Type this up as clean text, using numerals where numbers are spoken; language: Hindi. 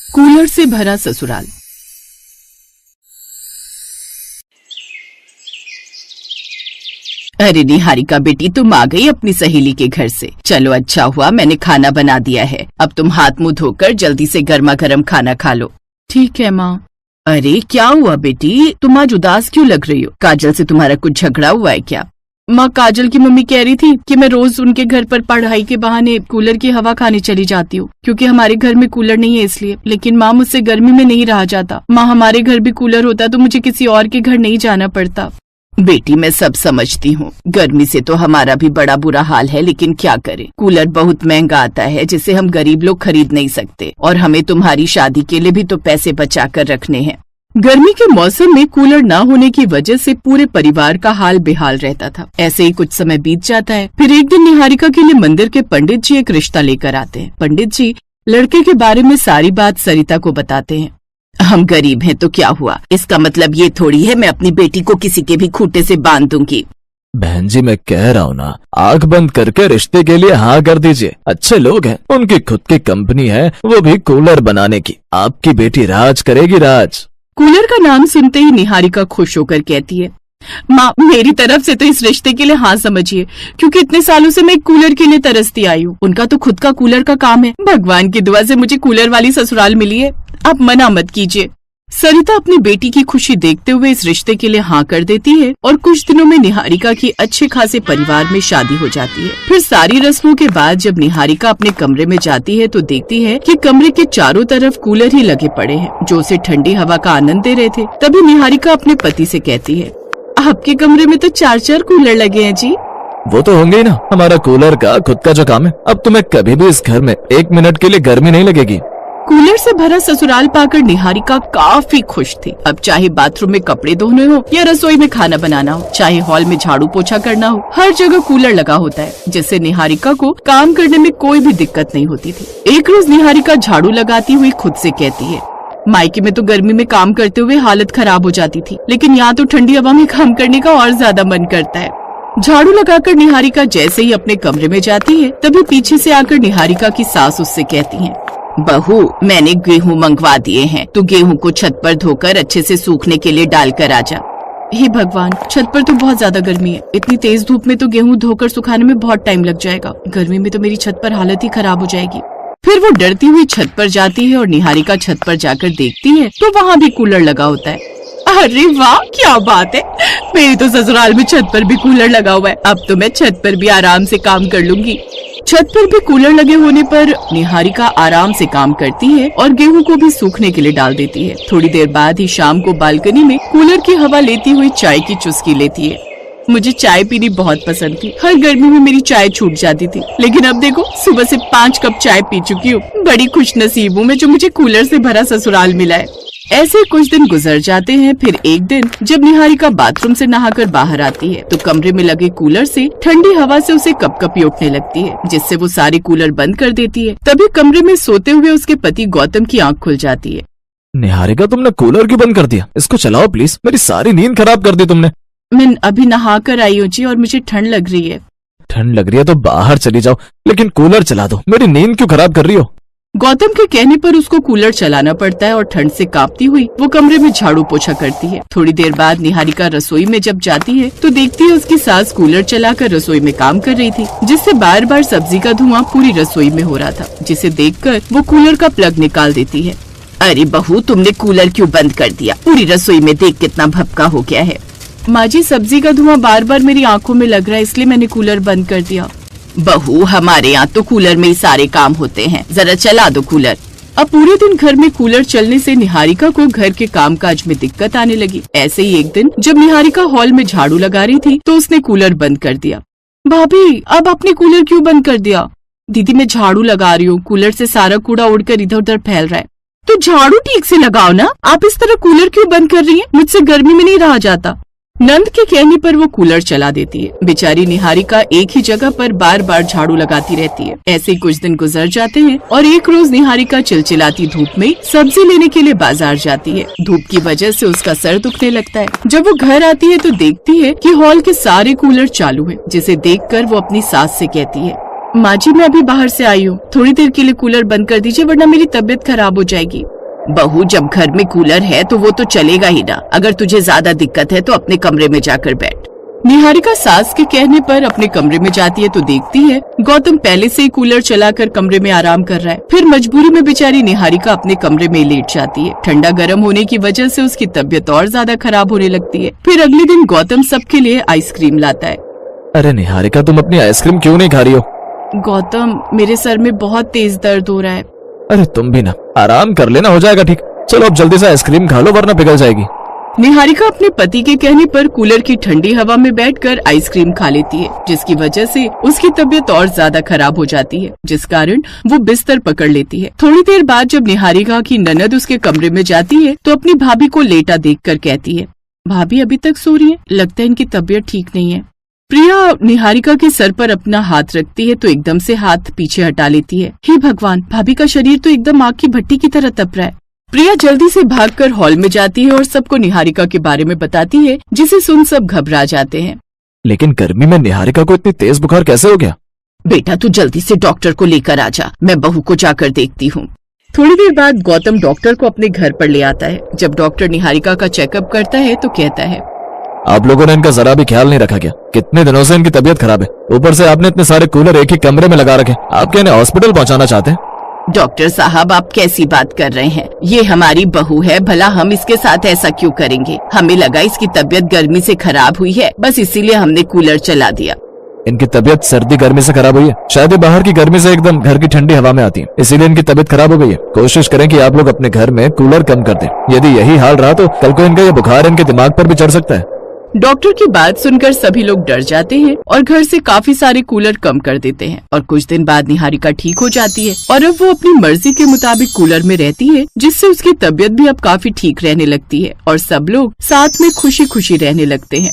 कूलर से भरा ससुराल। अरे निहारिका बेटी, तुम आ गई अपनी सहेली के घर से। चलो अच्छा हुआ, मैंने खाना बना दिया है। अब तुम हाथ मुंह धोकर जल्दी से गर्मा गर्म खाना खा लो। ठीक है माँ। अरे क्या हुआ बेटी, तुम आज उदास क्यों लग रही हो? काजल से तुम्हारा कुछ झगड़ा हुआ है क्या? माँ, काजल की मम्मी कह रही थी कि मैं रोज उनके घर पर पढ़ाई के बहाने कूलर की हवा खाने चली जाती हूँ, क्योंकि हमारे घर में कूलर नहीं है इसलिए। लेकिन माँ, मुझसे गर्मी में नहीं रहा जाता। माँ, हमारे घर भी कूलर होता तो मुझे किसी और के घर नहीं जाना पड़ता। बेटी, मैं सब समझती हूँ, गर्मी से तो हमारा भी बड़ा बुरा हाल है, लेकिन क्या करें, कूलर बहुत महंगा आता है जिसे हम गरीब लोग खरीद नहीं सकते, और हमें तुम्हारी शादी के लिए भी तो पैसे बचा कर रखने हैं। गर्मी के मौसम में कूलर न होने की वजह से पूरे परिवार का हाल बेहाल रहता था। ऐसे ही कुछ समय बीत जाता है। फिर एक दिन निहारिका के लिए मंदिर के पंडित जी एक रिश्ता लेकर आते हैं। पंडित जी लड़के के बारे में सारी बात सरिता को बताते हैं। हम गरीब हैं तो क्या हुआ, इसका मतलब ये थोड़ी है मैं अपनी बेटी को किसी के भी खूंटे से बांध दूंगी। बहन जी, मैं कह रहा हूँ ना, आंख बंद करके रिश्ते के लिए हाँ कर दीजिए। अच्छे लोग हैं, उनकी खुद की कंपनी है, वो भी कूलर बनाने की। आपकी बेटी राज करेगी, राज। कूलर का नाम सुनते ही निहारिका खुश होकर कहती है, माँ, मेरी तरफ से तो इस रिश्ते के लिए हाँ समझिए, क्योंकि इतने सालों से मैं कूलर के लिए तरसती आई हूँ। उनका तो खुद का कूलर का काम है। भगवान की दुआ से मुझे कूलर वाली ससुराल मिली है, आप मना मत कीजिए। सरिता अपनी बेटी की खुशी देखते हुए इस रिश्ते के लिए हाँ कर देती है और कुछ दिनों में निहारिका की अच्छे खासे परिवार में शादी हो जाती है। फिर सारी रस्मों के बाद जब निहारिका अपने कमरे में जाती है तो देखती है कि कमरे के चारों तरफ कूलर ही लगे पड़े हैं, जो उसे ठंडी हवा का आनंद दे रहे थे। तभी निहारिका अपने पति से कहती है, आपके कमरे में तो 4-4 कूलर लगे हैं जी। वो तो होंगे ही ना, हमारा कूलर का खुद का जो काम है। अब तुम्हें कभी भी इस घर में 1 मिनट के लिए गर्मी नहीं लगेगी। कूलर से भरा ससुराल पाकर निहारिका काफी खुश थी। अब चाहे बाथरूम में कपड़े धोने हो या रसोई में खाना बनाना हो, चाहे हॉल में झाड़ू पोछा करना हो, हर जगह कूलर लगा होता है, जिससे निहारिका को काम करने में कोई भी दिक्कत नहीं होती थी। एक रोज निहारिका झाड़ू लगाती हुई खुद से कहती है, मायके में तो गर्मी में काम करते हुए हालत खराब हो जाती थी, लेकिन यहाँ तो ठंडी हवा में काम करने का और ज्यादा मन करता है। झाड़ू लगाकर निहारिका जैसे ही अपने कमरे में जाती है, तभी पीछे से आकर निहारिका की सास उससे कहती है, बहू, मैंने गेहूं मंगवा दिए हैं, तू गेहूं को छत पर धोकर अच्छे से सूखने के लिए डाल कर आ जा। हे भगवान, छत पर तो बहुत ज्यादा गर्मी है। इतनी तेज धूप में तो गेहूं धोकर सुखाने में बहुत टाइम लग जाएगा। गर्मी में तो मेरी छत पर हालत ही खराब हो जाएगी। फिर वो डरती हुई छत पर जाती है और निहारिका छत पर जाकर देखती है तो वहाँ भी कूलर लगा होता है। अरे वाह, क्या बात है, मेरी तो ससुराल में छत पर भी कूलर लगा हुआ है। अब तो मैं छत पर भी आराम से काम कर लूंगी। छत पर भी कूलर लगे होने पर निहारिका आराम से काम करती है और गेहूं को भी सूखने के लिए डाल देती है। थोड़ी देर बाद ही शाम को बालकनी में कूलर की हवा लेती हुई चाय की चुस्की लेती है। मुझे चाय पीनी बहुत पसंद थी, हर गर्मी में मेरी चाय छूट जाती थी, लेकिन अब देखो सुबह से 5 कप चाय पी चुकी हूँ। बड़ी खुश नसीब हूँ मैं जो मुझे कूलर से भरा ससुराल मिला है। ऐसे कुछ दिन गुजर जाते हैं। फिर एक दिन जब निहारिका बाथरूम से नहाकर बाहर आती है तो कमरे में लगे कूलर से ठंडी हवा से उसे कपकपी उठने लगती है, जिससे वो सारे कूलर बंद कर देती है। तभी कमरे में सोते हुए उसके पति गौतम की आंख खुल जाती है। निहारिका, तुमने कूलर क्यों बंद कर दिया? इसको चलाओ प्लीज, मेरी सारी नींद खराब कर दी तुमने। मैं अभी नहा कर आई हूँ जी, और मुझे ठंड लग रही है। ठंड लग रही है तो बाहर चली जाओ, लेकिन कूलर चला दो, मेरी नींद क्यों खराब कर रही हो? गौतम के कहने पर उसको कूलर चलाना पड़ता है और ठंड से कांपती हुई वो कमरे में झाड़ू पोछा करती है। थोड़ी देर बाद निहारिका रसोई में जब जाती है तो देखती है उसकी सास कूलर चलाकर रसोई में काम कर रही थी, जिससे बार बार सब्जी का धुआं पूरी रसोई में हो रहा था, जिसे देखकर वो कूलर का प्लग निकाल देती है। अरे बहू, तुमने कूलर क्यों बंद कर दिया? पूरी रसोई में देख कितना भपका हो गया है। माँ जी, सब्जी का धुआं बार बार मेरी आंखों में लग रहा है, इसलिए मैंने कूलर बंद कर दिया। बहू, हमारे यहाँ तो कूलर में ही सारे काम होते हैं, जरा चला दो कूलर। अब पूरे दिन घर में कूलर चलने से निहारिका को घर के कामकाज में दिक्कत आने लगी। ऐसे ही एक दिन जब निहारिका हॉल में झाड़ू लगा रही थी तो उसने कूलर बंद कर दिया। भाभी, अब आपने कूलर क्यों बंद कर दिया? दीदी, मैं झाड़ू लगा रही हूँ, कूलर से सारा कूड़ा उड़कर इधर उधर फैल रहा है। तो झाड़ू ठीक से लगाओ ना, आप इस तरह कूलर क्यों बंद कर रही हैं? मुझसे गर्मी में नहीं रहा जाता। नंद के कहने पर वो कूलर चला देती है। बेचारी निहारिका एक ही जगह पर बार बार झाड़ू लगाती रहती है। ऐसे ही कुछ दिन गुजर जाते हैं और एक रोज निहारिका चिलचिलाती धूप में सब्जी लेने के लिए बाजार जाती है। धूप की वजह से उसका सर दुखने लगता है। जब वो घर आती है तो देखती है कि हॉल के सारे कूलर चालू है, जिसे देखकर वो अपनी सास से कहती है, माँ जी मैं अभी बाहर से आई हूँ, थोड़ी देर के लिए कूलर बंद कर दीजिए वरना मेरी तबीयत खराब हो जाएगी। बहू जब घर में कूलर है तो वो तो चलेगा ही ना, अगर तुझे ज्यादा दिक्कत है तो अपने कमरे में जाकर बैठ। निहारिका सास के कहने पर अपने कमरे में जाती है तो देखती है गौतम पहले से ही कूलर चलाकर कमरे में आराम कर रहा है। फिर मजबूरी में बेचारी निहारिका अपने कमरे में लेट जाती है। ठंडा गर्म होने की वजह से उसकी तबीयत और ज्यादा खराब होने लगती है। फिर अगले दिन गौतम सबके लिए आइसक्रीम लाता है। अरे निहारिका, तुम अपनी आइसक्रीम क्यों नहीं खा रही हो? गौतम मेरे सर में बहुत तेज दर्द हो रहा है। अरे तुम भी ना, आराम कर लेना, हो जाएगा ठीक। चलो अब जल्दी से आइसक्रीम खा लो वरना पिघल जाएगी। निहारिका अपने पति के कहने पर कूलर की ठंडी हवा में बैठकर आइसक्रीम खा लेती है, जिसकी वजह से उसकी तबीयत और ज्यादा खराब हो जाती है, जिस कारण वो बिस्तर पकड़ लेती है। थोड़ी देर बाद जब निहारिका की ननद उसके कमरे में जाती है तो अपनी भाभी को लेटा देखकर कहती है, भाभी अभी तक सो रही है, लगता है इनकी तबीयत ठीक नहीं है। प्रिया निहारिका के सर पर अपना हाथ रखती है तो एकदम से हाथ पीछे हटा लेती है। हे भगवान, भाभी का शरीर तो एकदम आग की भट्टी की तरह तप रहा है। प्रिया जल्दी से भागकर हॉल में जाती है और सबको निहारिका के बारे में बताती है, जिसे सुन सब घबरा जाते हैं। लेकिन गर्मी में निहारिका को इतनी तेज बुखार कैसे हो गया? बेटा तू जल्दी से डॉक्टर को लेकर आ जा, मैं बहू को जाकर देखती हूँ। थोड़ी देर बाद गौतम डॉक्टर को अपने घर पर ले आता है। जब डॉक्टर निहारिका का चेकअप करता है तो कहता है, आप लोगों ने इनका जरा भी ख्याल नहीं रखा क्या? कितने दिनों से इनकी तबीयत खराब है, ऊपर से आपने इतने सारे कूलर एक ही कमरे में लगा रखे। आप क्या इन्हें हॉस्पिटल पहुंचाना चाहते हैं? डॉक्टर साहब आप कैसी बात कर रहे हैं? ये हमारी बहू है, भला हम इसके साथ ऐसा क्यों करेंगे? हमें लगा इसकी तबीयत गर्मी से खराब हुई है, बस इसीलिए हमने कूलर चला दिया। इनकी तबीयत सर्दी गर्मी से खराब हुई है, शायद ये बाहर की गर्मी से एकदम घर की ठंडी हवा में आती है, इसीलिए इनकी तबीयत खराब हो गई है। कोशिश करें कि आप लोग अपने घर में कूलर कम कर दें। यदि यही हाल रहा तो कल को इनका ये बुखार इनके दिमाग पर भी चढ़ सकता है। डॉक्टर की बात सुनकर सभी लोग डर जाते हैं और घर से काफी सारे कूलर कम कर देते हैं। और कुछ दिन बाद निहारिका ठीक हो जाती है और अब वो अपनी मर्जी के मुताबिक कूलर में रहती है, जिससे उसकी तबीयत भी अब काफी ठीक रहने लगती है और सब लोग साथ में खुशी खुशी रहने लगते हैं।